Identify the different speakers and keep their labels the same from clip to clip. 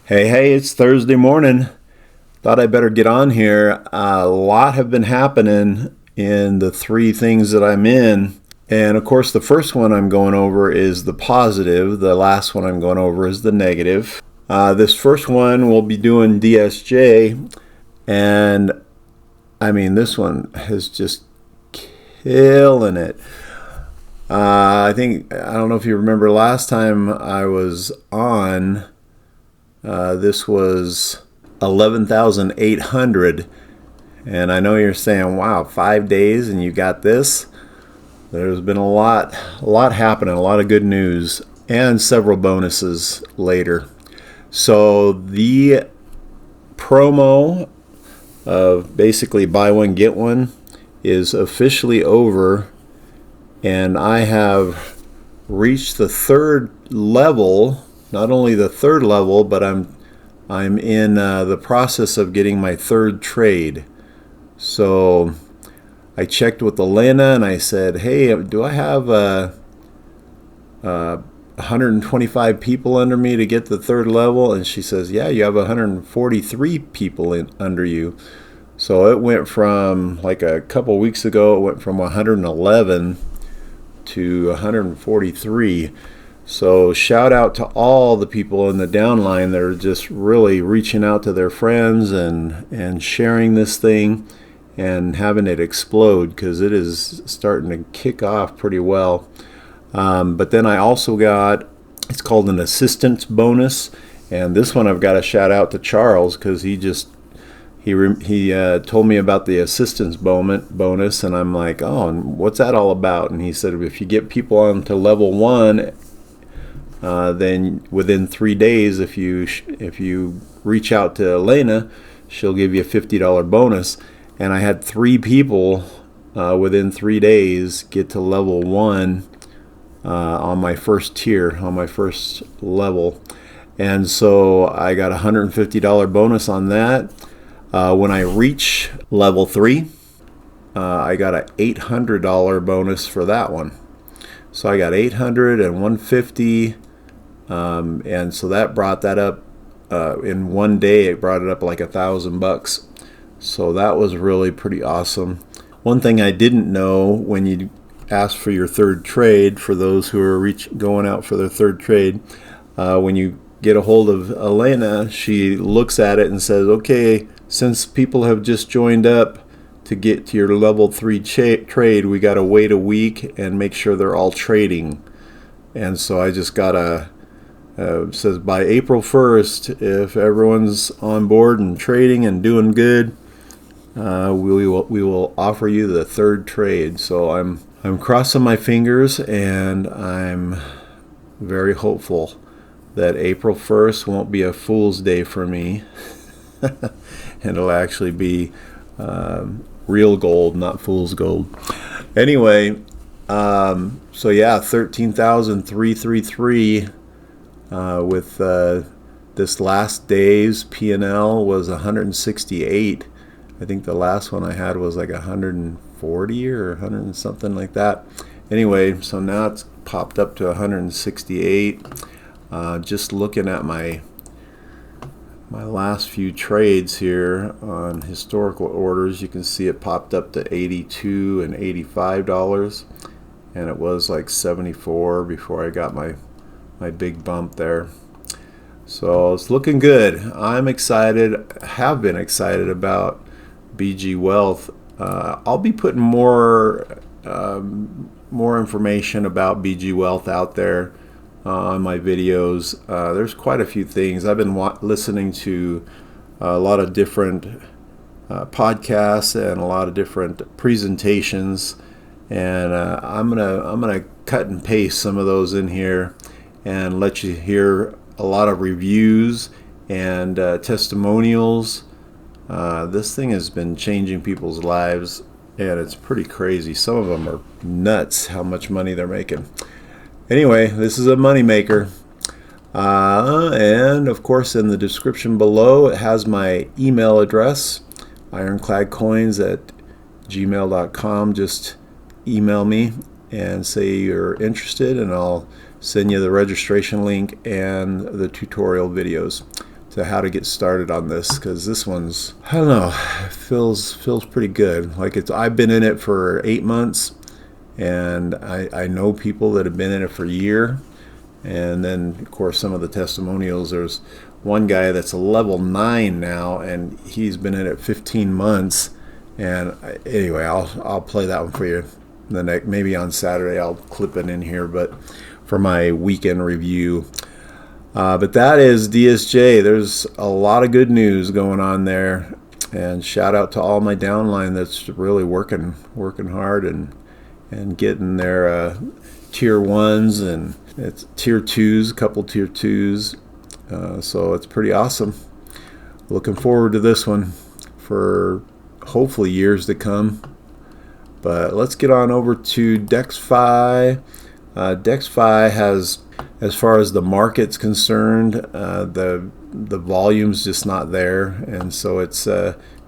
Speaker 1: Hey, it's Thursday morning. Thought I better get on here. A lot have been happening in the three things that I'm in. And of course, the first one I'm going over is the positive. The last one I'm going over is the negative. This first one we'll be doing DSJ. And I mean, this one is just killing it. I don't know if you remember last time I was on. This was 11,800, and I know you're saying, "Wow, 5 days and you got this." There's been a lot happening, a lot of good news, and several bonuses later. So the promo of basically buy one get one is officially over, and I have reached the third level. Not only the third level, but I'm in the process of getting my third trade. So I checked with Elena and I said, "Hey, do I have 125 people under me to get the third level?" And she says, "Yeah, you have 143 people under you." So it went from, like a couple weeks ago, it went from 111 to 143. So shout out to all the people in the downline that are just really reaching out to their friends and sharing this thing and having it explode, because it is starting to kick off pretty well. But then I also got, it's called an assistance bonus, and this one I've got to shout out to Charles, because he told me about the assistance bonus, and I'm like, "Oh, and what's that all about?" And he said, if you get people onto level 1, then within 3 days, if you reach out to Elena, she'll give you a $50 bonus. And I had 3 people within 3 days get to level 1 on my first tier, on my first level. And so I got a $150 bonus on that. When I reach level 3, I got an $800 bonus for that one. So I got 800 and 150. And so that brought that up in one day. It brought it up like $1,000. So that was really pretty awesome. One thing I didn't know when you ask for your third trade, for those who are going out for their third trade, when you get a hold of Elena, she looks at it and says, "Okay, since people have just joined up to get to your level 3 trade, we got to wait a week and make sure they're all trading." And so I just got it says by April 1st, if everyone's on board and trading and doing good, we will offer you the third trade. So I'm crossing my fingers, and I'm very hopeful that April 1st won't be a fool's day for me, and it'll actually be real gold, not fool's gold. Anyway, so yeah, 13,333. With this last day's P&L was 168. I think the last one I had was like 140 or 100 and something like that. Anyway, so now it's popped up to 168. Just looking at my last few trades here on historical orders, you can see it popped up to $82 and $85, and it was like 74 before I got my big bump there. So it's looking good. I'm excited, have been excited about BG Wealth. I'll be putting more information about BG Wealth out there on my videos. There's quite a few things. I've been listening to a lot of different podcasts and a lot of different presentations, and I'm gonna cut and paste some of those in here and let you hear a lot of reviews and testimonials. This thing has been changing people's lives, and it's pretty crazy. Some of them are nuts how much money they're making. Anyway, this is a money maker. And of course, in the description below, it has my email address, ironcladcoins@gmail.com. Just email me and say you're interested, and I'll send you the registration link and the tutorial videos. to how to get started on this, because this one's, I don't know, feels pretty good. Like I've been in it for 8 months, and I know people that have been in it for a year. And then of course some of the testimonials, there's one guy that's a level 9 now, and he's been in it 15 months. And anyway, I'll play that one for you maybe on Saturday. I'll clip it in here, but for my weekend review. But that is DSJ. There's a lot of good news going on there, and shout out to all my downline that's really working hard and getting their tier 1s, and it's tier 2s, a couple tier 2s. So it's pretty awesome. Looking forward to this one for hopefully years to come. But let's get on over to Dexfi. Dexfi has, as far as the market's concerned, the volume's just not there, and so it's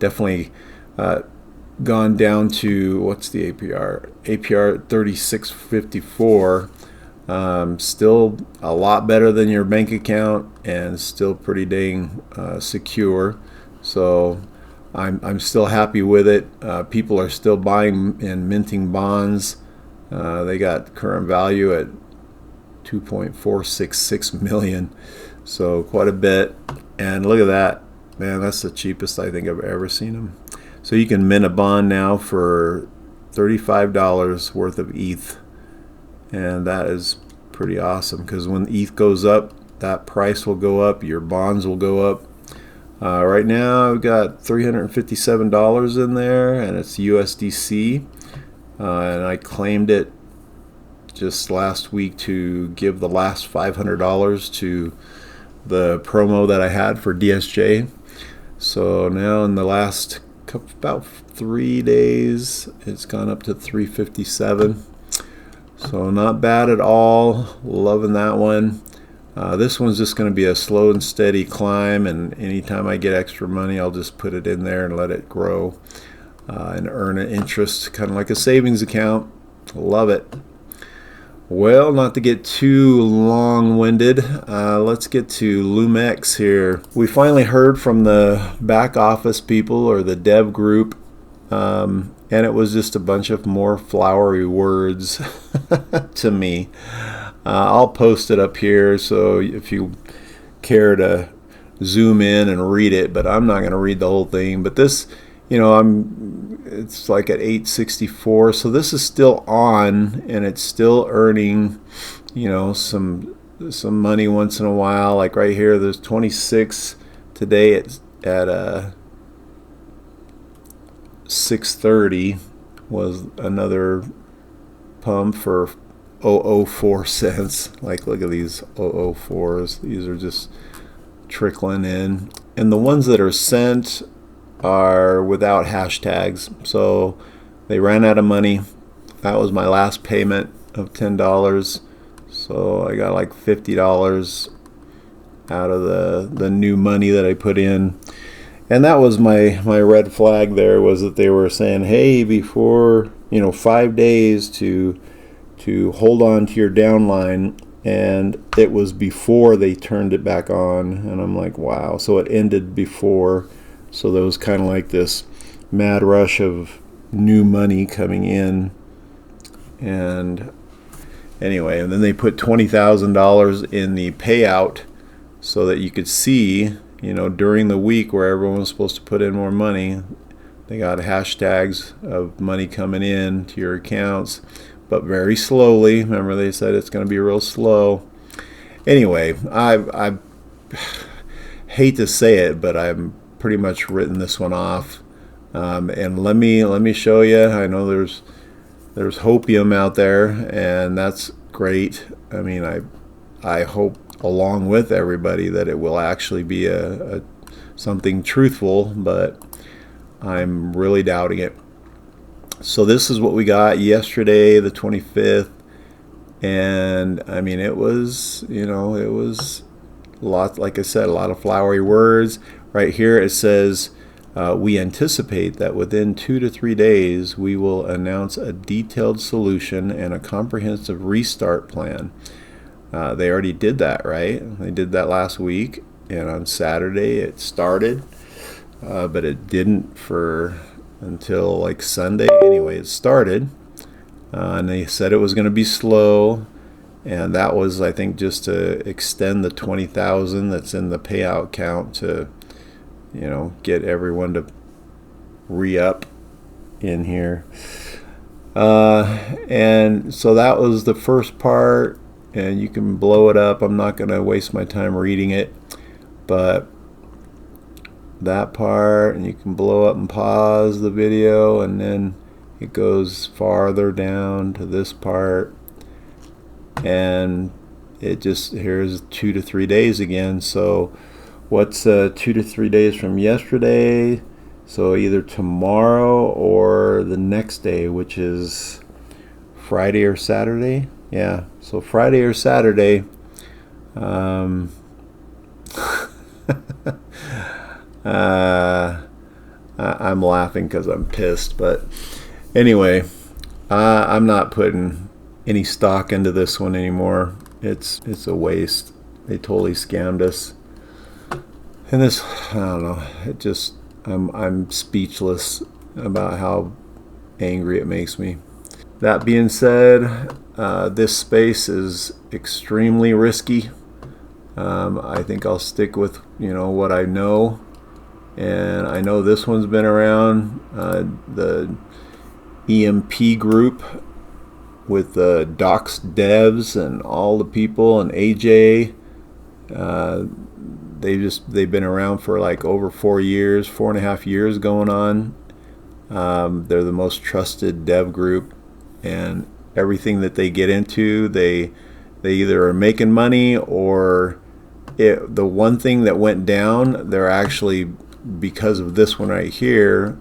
Speaker 1: definitely gone down to, what's the APR? APR at 36.54. Still a lot better than your bank account, and still pretty dang secure. So I'm still happy with it. People are still buying and minting bonds. They got current value at 2.466 million, so quite a bit. And look at that, man, that's the cheapest I think I've ever seen them. So you can mint a bond now for $35 worth of ETH, and that is pretty awesome, because when ETH goes up, that price will go up, your bonds will go up. Right now I've got $357 in there, and it's USDC, and I claimed it just last week to give the last $500 to the promo that I had for DSJ. So now in the last about 3 days, it's gone up to 357. So not bad at all. Loving that one. This one's just going to be a slow and steady climb, and anytime I get extra money, I'll just put it in there and let it grow and earn an interest, kind of like a savings account. Love it. Well, not to get too long-winded, let's get to Lumx here. We finally heard from the back office people, or the dev group, and it was just a bunch of more flowery words to me. I'll post it up here, so if you care to zoom in and read it, but I'm not going to read the whole thing. But this, it's like at 864, so this is still on, and it's still earning, some money once in a while. Like right here, there's 26 today at 630 was another pump for 0.004 cents. Like, look at these 0.004s. These are just trickling in, and the ones that are sent are without hashtags, so they ran out of money. That was my last payment of $10, so I got like $50 out of the new money that I put in. And that was my red flag there, was that they were saying, hey, before 5 days to hold on to your downline, and it was before they turned it back on. And I'm like, wow. So it ended before. So there was kind of like this mad rush of new money coming in. And anyway, and then they put $20,000 in the payout so that you could see, during the week where everyone was supposed to put in more money, they got hashtags of money coming in to your accounts, but very slowly. Remember, they said it's going to be real slow. Anyway, I hate to say it, but I'm pretty much written this one off. And let me show you. I know there's hopium out there, and that's great. I mean, I hope along with everybody that it will actually be a something truthful, but I'm really doubting it. So this is what we got yesterday, the 25th, and I mean, it was it was a lot, like I said, a lot of flowery words. Right here it says, we anticipate that within 2 to 3 days we will announce a detailed solution and a comprehensive restart plan. They already did that, right? They did that last week, and on Saturday it started, but it didn't for until like Sunday. Anyway, it started, and they said it was going to be slow, and that was, I think, just to extend the 20,000 that's in the payout count to, get everyone to re-up in here. And so that was the first part, and you can blow it up. I'm not going to waste my time reading it, but that part, and you can blow up and pause the video, and then it goes farther down to this part, and it just, here's 2 to 3 days again. So what's 2 to 3 days from yesterday? So either tomorrow or the next day, which is Friday or Saturday. Yeah, so Friday or Saturday. I'm laughing because I'm pissed, but anyway, I'm not putting any stock into this one anymore. It's a waste. They totally scammed us. And this, I don't know, it just, I'm speechless about how angry it makes me. That being said, this space is extremely risky. I think I'll stick with what I know, and I know this one's been around. The EMP group with the Docs devs and all the people, and AJ. They've been around for like over 4 years, 4.5 years going on. They're the most trusted dev group, and everything that they get into, they either are making money, or the one thing that went down, they're actually, because of this one right here,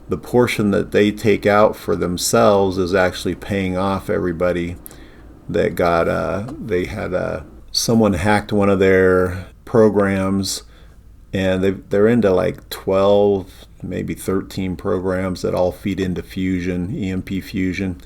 Speaker 1: the portion that they take out for themselves is actually paying off everybody that got they had someone hacked one of their programs, and they're into like 12, maybe 13 programs that all feed into Fusion, EMP Fusion,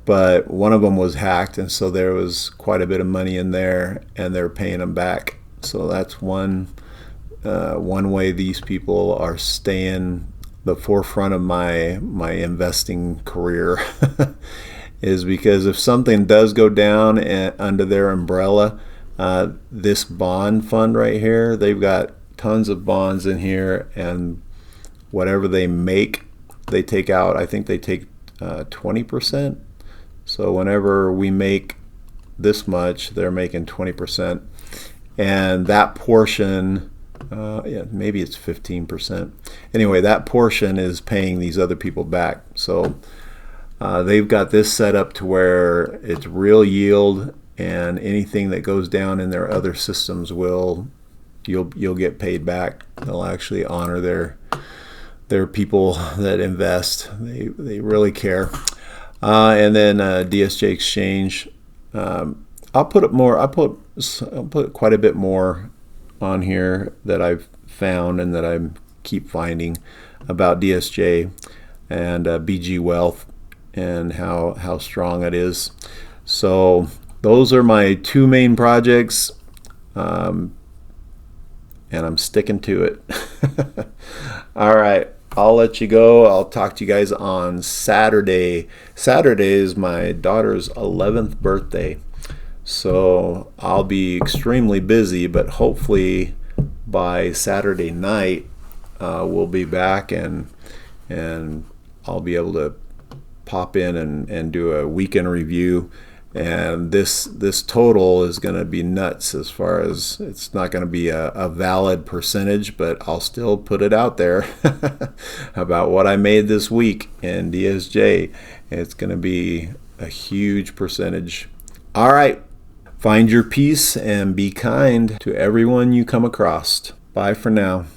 Speaker 1: but one of them was hacked, and so there was quite a bit of money in there, and they're paying them back. So that's one way these people are staying the forefront of my investing career is because if something does go down under their umbrella, this bond fund right here, they've got tons of bonds in here, and whatever they make, they take out. I think they take 20%. So whenever we make this much, they're making 20%, and that portion, maybe it's 15%. Anyway, that portion is paying these other people back. So they've got this set up to where it's real yield, and anything that goes down in their other systems you'll get paid back. They'll actually honor their people that invest. They really care. And then DSJ Exchange, I'll put quite a bit more on here that I've found and that I keep finding about DSJ and BG Wealth and how strong it is. So those are my two main projects, and I'm sticking to it. All right, I'll let you go. I'll talk to you guys on Saturday. Saturday is my daughter's 11th birthday, so I'll be extremely busy, but hopefully by Saturday night we'll be back, and I'll be able to pop in and do a weekend review. And this total is going to be nuts, as far as it's not going to be a valid percentage, but I'll still put it out there about what I made this week in DSJ. It's going to be a huge percentage. All right, find your peace and be kind to everyone you come across. Bye for now.